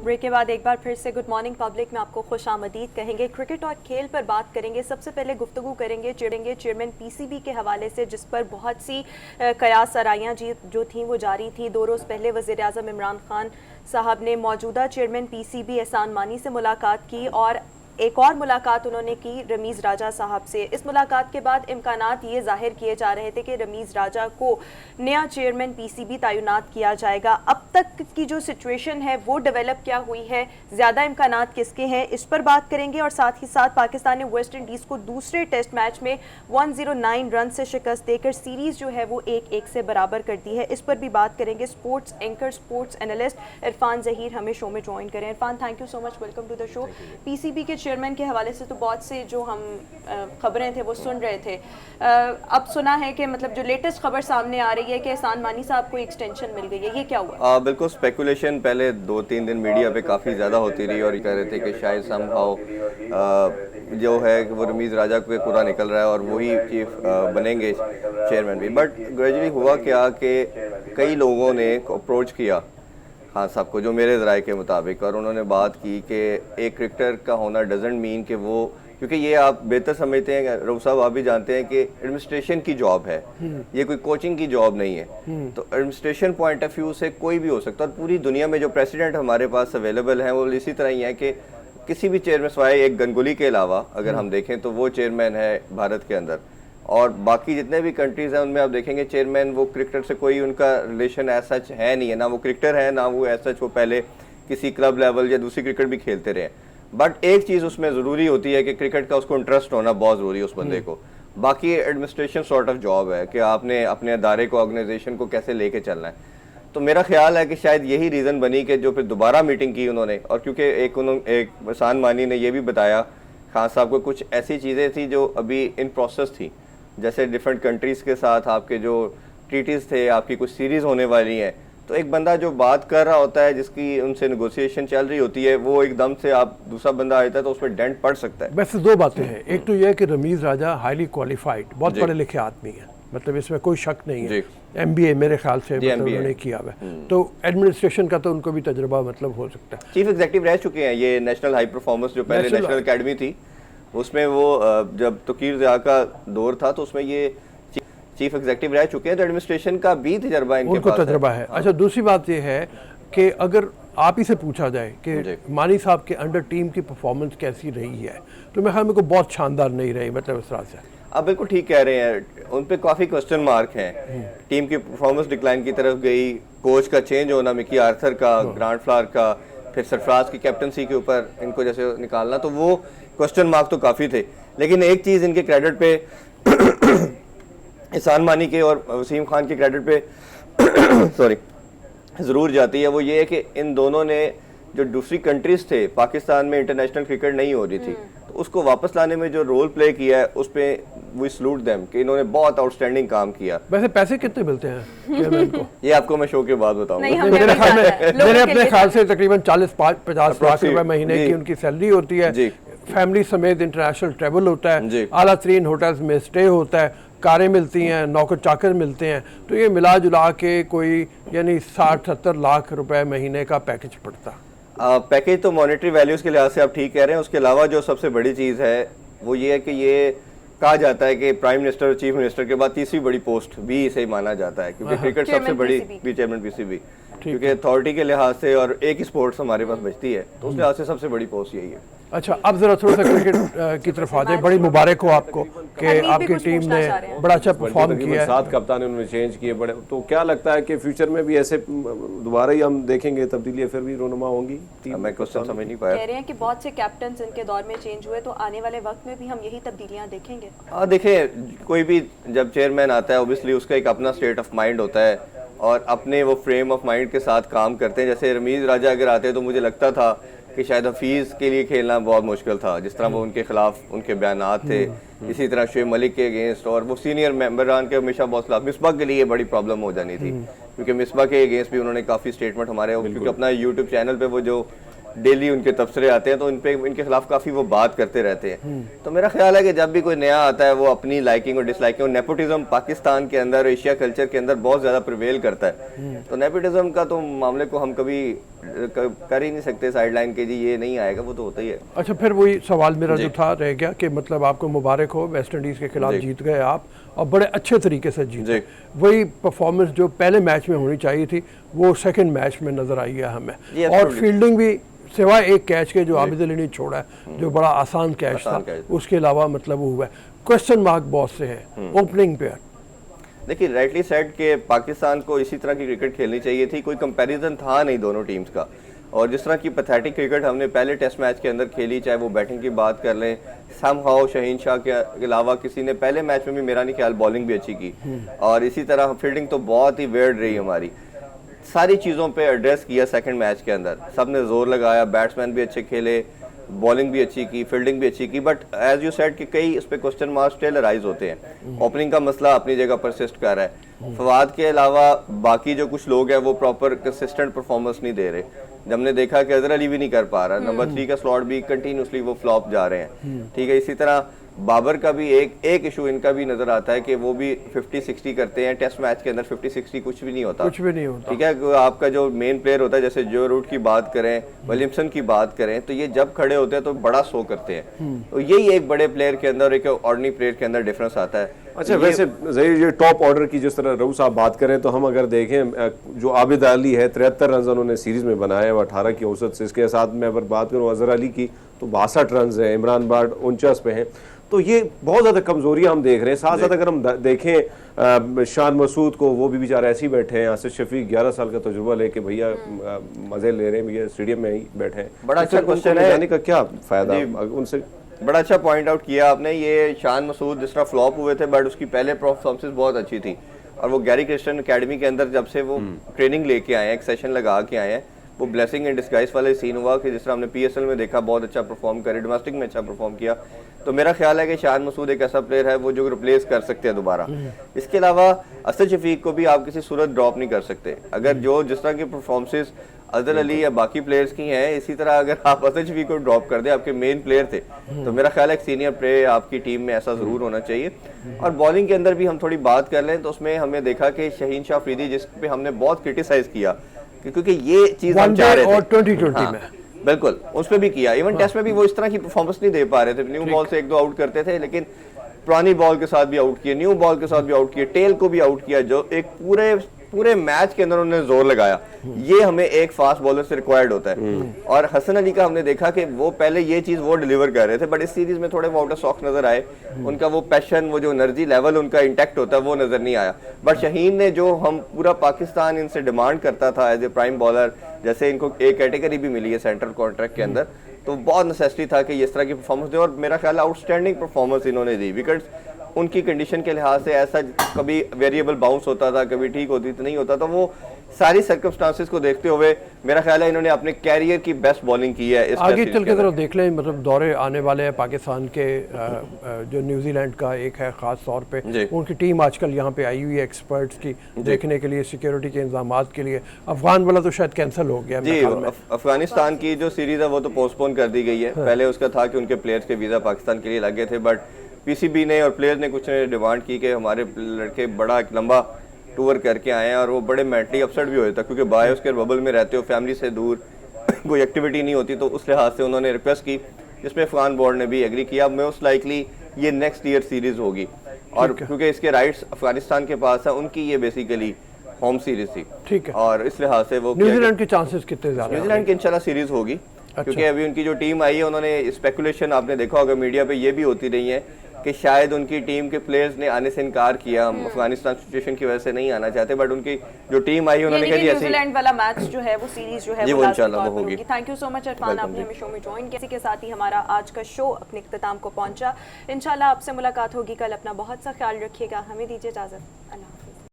Break के बाद एक बार फिर से गुड मॉर्निंग पब्लिक में आपको खुश आमदीद कहेंगे। क्रिकेट और खेल पर बात करेंगे। सबसे पहले गुफ्तगू करेंगे चेयरमैन पीसीबी के हवाले से, जिस पर बहुत सी कयास आराइयाँ जो थी वो जारी थी। 2 रोज़ पहले वज़ीर-ए-आज़म इमरान खान साहब ने मौजूदा चेयरमैन पीसीबी एहसान मानी से मुलाकात की और एक और मुलाकात उन्होंने की रमीज़ राजा साहब से। इस मुलाकात के बाद इम्कानात ये जाहिर किए जा रहे थे कि रमीज़ राजा को नया चेयरमैन पीसीबी तैनात किया जाएगा। अब तक की जो सिचुएशन है वो डेवलप क्या हुई है, ज़्यादा इम्कानात किसके हैं, इस पर बात करेंगे। और साथ ही साथ पाकिस्तान ने वेस्ट इंडीज़ को दूसरे टेस्ट मैच में 109 रन से शिकस्त देकर सीरीज़ जो है वो 1-1 से बराबर कर दी है। इस पर भी बात करेंगे। Sports anchor, sports analyst Irfan Zaheer हमें शो में ज्वाइन करें। Irfan, thank you so much, welcome to the show. PCB के चेयरमैन के हवाले से तो बहुत से जो हम खबरें थे वो सुन रहे थे। अब सुना है कि मतलब जो लेटेस्ट खबर सामने आ रही है कि एहसान मानी साहब को एक्सटेंशन मिल गई है, ये क्या हुआ? बिल्कुल स्पेकुलेशन पहले 2-3 दिन मीडिया पे काफ़ी ज़्यादा होती रही और कह रहे थे कि शायद समहाउ जो है वो रमीज़ राजा को पूरा निकल रहा है और वही चीफ बनेंगे चेयरमैन भी। बट ग्रेजुअली हुआ क्या कि कई लोगों ने अप्रोच किया खान साहब को, जो मेरे ज़राए के मुताबिक, और उन्होंने बात की कि एक क्रिकेटर का होना डजेंट मीन कि वो, क्योंकि ये आप बेहतर समझते हैं, रऊफ साहब आप भी जानते हैं कि एडमिनिस्ट्रेशन की जॉब है, ये कोई कोचिंग की जॉब नहीं है। तो एडमिनिस्ट्रेशन पॉइंट ऑफ व्यू से कोई भी हो सकता है। और पूरी दुनिया में जो प्रेसिडेंट हमारे पास अवेलेबल हैं वो इसी तरह ही है कि किसी भी चेयरमैन सिवाय एक गंगुली के अलावा अगर हम देखें तो वो चेयरमैन है भारत के अंदर। और बाकी जितने भी कंट्रीज़ हैं उनमें आप देखेंगे चेयरमैन वो क्रिकेटर से कोई उनका रिलेशन एज सच है नहीं है, ना वो क्रिकेटर है ना वो एज सच वो पहले किसी क्लब लेवल या दूसरी क्रिकेट भी खेलते रहे। बट एक चीज़ उसमें ज़रूरी होती है कि क्रिकेट का उसको इंटरेस्ट होना बहुत ज़रूरी है उस बंदे को। बाकी एडमिनिस्ट्रेशन सॉर्ट ऑफ जॉब है कि आपने अपने अदारे को, ऑर्गेनाइजेशन को कैसे लेके चलना है। तो मेरा ख्याल है कि शायद यही रीज़न बनी कि जो फिर दोबारा मीटिंग की उन्होंने, और क्योंकि एक एहसान मानी ने यह भी बताया खान साहब को कुछ ऐसी चीज़ें थी जो अभी इन प्रोसेस थी, जैसे डिफरेंट कंट्रीज़ के साथ आपके जो ट्रीटीज़ थे, आपकी कुछ सीरीज़ होने वाली हैं। तो एक बंदा जो बात कर रहा होता है, जिसकी उनसे नेगोशिएशन चल रही होती है, वो एकदम से आप दूसरा बंदा आता है तो उसमें डेंट पड़ सकता है। वैसे 2 बातें हैं। एक तो यह है कि रमीज़ राजा हाईली क्वालिफाइड, बहुत पढ़े लिखे आदमी है, मतलब इसमें कोई शक नहीं है। MBA मेरे ख्याल से मतलब उन्होंने किया हुआ है, तो एडमिनिस्ट्रेशन का तो उनको भी तजुर्बा मतलब हो सकता है। चीफ एग्जीक्यूटिव रह चुके हैं ये नेशनल हाई परफॉर्मेंस, जो पहले नेशनल अकेडमी थी उसमें वो जब तकीर ज़िया का दौर था तो उसमें ये चीफ एग्जीक्यूटिव रह चुके हैं, तो एडमिनिस्ट्रेशन का भी तजर्बा इनके पास तजर्बा है। अच्छा, दूसरी बात ये है कि अगर आप ही से पूछा जाए कि मानी साहब के अंडर टीम की परफॉर्मेंस कैसी रही है, तो मेरे ख्याल में को बहुत शानदार नहीं रही, मतलब इस तरह से। आप बिल्कुल ठीक कह रहे हैं, उन पे काफ़ी क्वेश्चन मार्क हैं। टीम की परफॉर्मेंस डिक्लाइन की तरफ गई, कोच का चेंज होना, मिकी आर्थर का, ग्रांट फ्लावर का, फिर सरफराज की कैप्टनसी के ऊपर इनको जैसे निकालना, तो वो क्वेश्चन मार्क तो काफ़ी थे। लेकिन एक चीज़ इनके क्रेडिट पे एहसान मानी के और वसीम खान के क्रेडिट पे सॉरी ज़रूर जाती है, वो ये है कि इन दोनों ने जो दूसरी कंट्रीज़ थे, पाकिस्तान में इंटरनेशनल क्रिकेट नहीं हो रही थी, तो उसको वापस लाने में जो रोल प्ले किया है उस पर वी सलूट देम कि इन्होंने बहुत आउटस्टैंडिंग काम किया। वैसे पैसे कितने मिलते हैं चेयरमैन को? ये आपको मैं शो के बाद बताऊंगा। मेरे अपने ख्याल से तकरीबन 40-50 लाख रुपए महीने की उनकी सैलरी होती है। फैमिली समेत इंटरनेशनल ट्रैवल होता है, आला तरीन होटल्स में स्टे होता है, कारें मिलती हैं, नौकर चाकर मिलते हैं, तो ये मिला जुला के कोई यानी 60-70 लाख रुपए महीने का पैकेज पड़ता। पैकेज तो मॉनेटरी वैल्यूज़ के लिहाज से आप ठीक कह रहे हैं। उसके अलावा जो सबसे बड़ी चीज़ है वो ये है कि ये कहा जाता है कि प्राइम मिनिस्टर और चीफ मिनिस्टर के बाद तीसरी बड़ी पोस्ट भी इसे माना जाता है, क्योंकि क्रिकेट सबसे बड़ी भी चेयरमैन पीसीबी, क्योंकि अथॉरिटी के लिहाज से और एक ही स्पोर्ट्स हमारे पास बचती है, तो उस लिहाज से सबसे बड़ी पोस्ट यही है। अच्छा, अब जरा थोड़ा सा क्रिकेट की तरफ आ जाए। बड़ी मुबारक हो आपको कि आपकी टीम ने बड़ा अच्छा परफॉर्म किया है। 7 कप्तान उन्होंने चेंज किए बड़े, तो क्या लगता है कि फ्यूचर में भी ऐसे दोबारा ही हम देखेंगे तब्दीलियां फिर भी रोनुमा होंगी? मैं क्वेश्चन समझ नहीं पाया। कह रहे हैं कि बहुत से कैप्टन इनके दौर में चेंज हुए, तो आने वाले वक्त में भी हम यही तब्दीलियां देखेंगे। देखें, कोई भी जब चेयरमैन आता है ओबियसली उसका एक अपना स्टेट ऑफ माइंड होता है और अपने वो फ्रेम ऑफ माइंड के साथ काम करते हैं। जैसे रमीज़ राजा अगर आते तो मुझे लगता था कि शायद हफीज़ के लिए खेलना बहुत मुश्किल था, जिस तरह वो उनके खिलाफ उनके बयानात थे। इसी तरह शुएब मलिक के अगेंस्ट, और वो सीनियर मेंबरान के हमेशा बहुत खिलाफ। मिसबा के लिए बड़ी प्रॉब्लम हो जानी थी, क्योंकि मिसबा के अगेंस्ट भी उन्होंने काफ़ी स्टेटमेंट हमारे, क्योंकि अपना यूट्यूब चैनल पे वो जो डेली उनके तबसरे आते हैं, तो इनके खिलाफ काफ़ी वो बात करते रहते हैं। तो मेरा ख्याल है कि जब भी कोई नया आता है वो अपनी लाइकिंग और डिसलाइकिंग, और नेपोटिज्म पाकिस्तान के अंदर, एशिया कल्चर के अंदर बहुत ज़्यादा प्रिवेल करता है। तो नेपोटिज्म का तो मामले को हम कभी कर ही नहीं सकते साइड लाइन के, जी ये नहीं आएगा, वो तो होता ही है। अच्छा, फिर वही सवाल मेरा जो था रह गया कि मतलब आपको मुबारक हो, वेस्ट इंडीज़ के खिलाफ जीत गए आप और बड़े अच्छे तरीके से जीते। वही परफॉर्मेंस जो पहले मैच में होनी चाहिए थी वो सेकंड मैच में नजर आई है हमें, और फील्डिंग भी सिवाय एक कैच के जो आबिद अली ने छोड़ा है जो बड़ा आसान कैच था, उसके अलावा मतलब वो हुआ है। क्वेश्चन मार्क बहुत से है ओपनिंग पे। देखिए राइटली सेड के पाकिस्तान को इसी तरह की क्रिकेट खेलनी चाहिए थी, कोई कंपैरिजन था नहीं दोनों टीम्स का। और जिस तरह की पैथेटिक क्रिकेट हमने पहले टेस्ट मैच के अंदर खेली, चाहे वो बैटिंग की बात कर लें, समहाउ शहीन शाह के अलावा किसी ने पहले मैच में भी मेरा नहीं ख्याल बॉलिंग भी अच्छी की, और इसी तरह फील्डिंग तो बहुत ही वेयर्ड रही हमारी। सारी चीज़ों पे एड्रेस किया सेकंड मैच के अंदर, सब ने जोर लगाया, बैट्समैन भी अच्छे खेले, बॉलिंग भी अच्छी की, फील्डिंग भी अच्छी की, बट एज यू सेड कि कई इस पे क्वेश्चन मार्क्स स्टिल राइज होते हैं। ओपनिंग का मसला अपनी जगह परसिस्ट कर रहा है, फवाद के अलावा बाकी जो कुछ लोग हैं वो प्रॉपर कंसिस्टेंट परफॉर्मेंस नहीं दे रहे। हमने देखा कि अजहर अली भी नहीं कर पा रहा, नंबर 3 का स्लॉट भी कंटिन्यूसली वो फ्लॉप जा रहे हैं, ठीक है। इसी तरह बाबर का भी एक इशू इनका भी नजर आता है कि वो भी 50-60 करते हैं, टेस्ट मैच के अंदर 50-60 कुछ भी नहीं होता, ठीक है। आपका जो मेन प्लेयर होता है, जैसे जो रूट की बात करें, विलियमसन की बात करें, तो ये जब खड़े होते हैं तो बड़ा शो करते हैं। तो यही एक बड़े प्लेयर के अंदर, एक ऑर्डिनरी प्लेयर के अंदर डिफरेंस आता है। अच्छा, वैसे ये टॉप ऑर्डर की जिस तरह रऊ साहब बात करें, तो हम अगर देखें जो आबिद अली है 73 रन उन्होंने सीरीज में बनाए, 18 की औसत से। इसके साथ में अगर बात करूँ अजहर अली की तो 62 रन है, इमरान बाड 49 पे हैं। तो ये बहुत ज़्यादा कमजोरियां हम देख रहे हैं। साथ साथ अगर हम देखें शान मसूद को, वो भी बेचारे ऐसे ही बैठे हैं। आसिफ शफीक 11 साल का तजुर्बा लेके भैया मजे ले रहे हैं, भैया स्टेडियम में ही बैठे हैं। बड़ा अच्छा क्वेश्चन है, जाने का क्या फायदा उनसे? बड़ा अच्छा पॉइंट आउट किया आपने। ये शान मसूद जिस तरह फ्लॉप हुए थे, बट उसकी पहले परफॉर्मेंस बहुत अच्छी थी, और वो गैरी क्रिस्टन एकेडमी के अंदर जब से वो ट्रेनिंग लेके आए हैं, एक सेशन लगा के आए हैं, वो ब्लेसिंग इन डिस्गाइज वाले सीन हुआ कि जिस तरह हमने PSL में देखा बहुत अच्छा परफॉर्म करे, डोमेस्टिक में अच्छा परफॉर्म किया। तो मेरा ख्याल है कि शान मसूद एक ऐसा प्लेयर है वो जो रिप्लेस कर सकते हैं दोबारा। इसके अलावा असद शफीक को भी आप किसी सूरत ड्रॉप नहीं कर सकते। अगर जो जिस तरह की परफॉर्मेंसेस अजहर अली या बाकी प्लेयर्स की हैं, इसी तरह अगर आप असद शफीक को ड्रॉप कर दें, आपके मेन प्लेयर थे, तो मेरा ख्याल है एक सीनियर प्लेयर आपकी टीम में ऐसा जरूर होना चाहिए। और बॉलिंग के अंदर भी हम थोड़ी बात कर लें तो उसमें हमने देखा कि शहीन शाह अफरीदी, जिस पे हमने बहुत क्रिटिसाइज किया क्योंकि ये चीज हम चाह रहे थे, और 2020 में बिल्कुल उस पर भी किया, इवन टेस्ट में भी वो इस तरह की परफॉर्मेंस नहीं दे पा रहे थे। न्यू बॉल से 1-2 आउट करते थे, लेकिन पुरानी बॉल के साथ भी आउट किए, न्यू बॉल के साथ भी आउट किए, टेल को भी आउट किया, जो एक पूरे मैच के अंदर उन्होंने जोर लगाया। ये हमें एक फास्ट बॉलर से रिक्वायर्ड होता है। और हसन अली का हमने देखा कि वो पहले ये चीज वो डिलीवर कर रहे थे, बट इस सीरीज में थोड़े आउट ऑफ सॉक्स नजर आए। उनका वो पैशन, वो जो एनर्जी लेवल उनका इंटैक्ट होता है, वो नजर नहीं आया। बट शहीन ने, जो हम पूरा पाकिस्तान इनसे डिमांड करता था एज ए प्राइम बॉलर, जैसे इनको एक कैटेगरी भी मिली है सेंट्रल कॉन्ट्रैक्ट के अंदर, तो बहुत नेसेसिटी था कि इस तरह की परफॉर्मेंस दे। और मेरा ख्याल आउटस्टैंडिंग परफॉर्मेंस इन्होंने दी। विकेट्स उनकी कंडीशन के लिहाज से ऐसा कभी वेरिएबल बाउंस होता था, कभी ठीक होती तो नहीं होता, तो वो सारी सर्कमस्टांसेस को देखते हुए मेरा ख्याल है इन्होंने अपने कैरियर की बेस्ट बॉलिंग की है। इस आगे चल के तरफ देख लें, मतलब दौरे आने वाले हैं पाकिस्तान के, जो न्यूजीलैंड का एक है ख़ास तौर पे, उनकी टीम आजकल यहाँ पे आई हुई है एक्सपर्ट्स की देखने के लिए, सिक्योरिटी के इंतजाम के लिए। अफगान वाला तो शायद कैंसिल हो गया जी। अफगानिस्तान की जो सीरीज है वो तो पोस्टपोन कर दी गई है। पहले उसका था कि उनके प्लेयर्स के वीज़ा पाकिस्तान के लिए लगे थे, बट PCB ने और प्लेयर्स ने कुछ डिमांड की कि हमारे लड़के बड़ा एक लंबा टूर करके आए हैं, और वो बड़े मेंटली अपसेट भी हो जाता क्योंकि बायोस्फीयर बबल में रहते हो, फैमिली से दूर कोई एक्टिविटी नहीं होती, तो उस लिहाज से उन्होंने रिक्वेस्ट की, जिसमें अफगान बोर्ड ने भी एग्री किया। मोस्ट लाइकली ये नेक्स्ट ईयर सीरीज होगी, और क्योंकि इसके राइट्स अफगानिस्तान के पास है, उनकी ये बेसिकली होम सीरीज थी, ठीक है, और इस लिहाज से वो न्यूजीलैंड के चांसेस कितने ज़्यादा? न्यूजीलैंड की इंशाल्लाह सीरीज होगी। क्योंकि अभी उनकी जो टीम आई है, उन्होंने स्पेकुलेशन आपने देखा होगा मीडिया पे ये भी होती रही है कि शायद उनकी टीम के प्लेयर्स ने आने से इनकार किया, हम अफगानिस्तान सिचुएशन की वजह से नहीं आना चाहते, बट उनकी जो टीम आई उन्होंने कहा न्यूजीलैंड वाला मैच जो है वो सीरीज जो है वो इंशाल्लाह वो होगी। Thank you so much Irfan, आपने हमें शो में ज्वाइन किया। इसी के साथ ही हमारा आज का शो अपने इख्तिताम को पहुंचा। इंशाल्लाह आपसे मुलाकात होगी कल। अपना बहुत सा ख्याल रखिएगा, हमें दीजिए इजाजत। अल्लाह।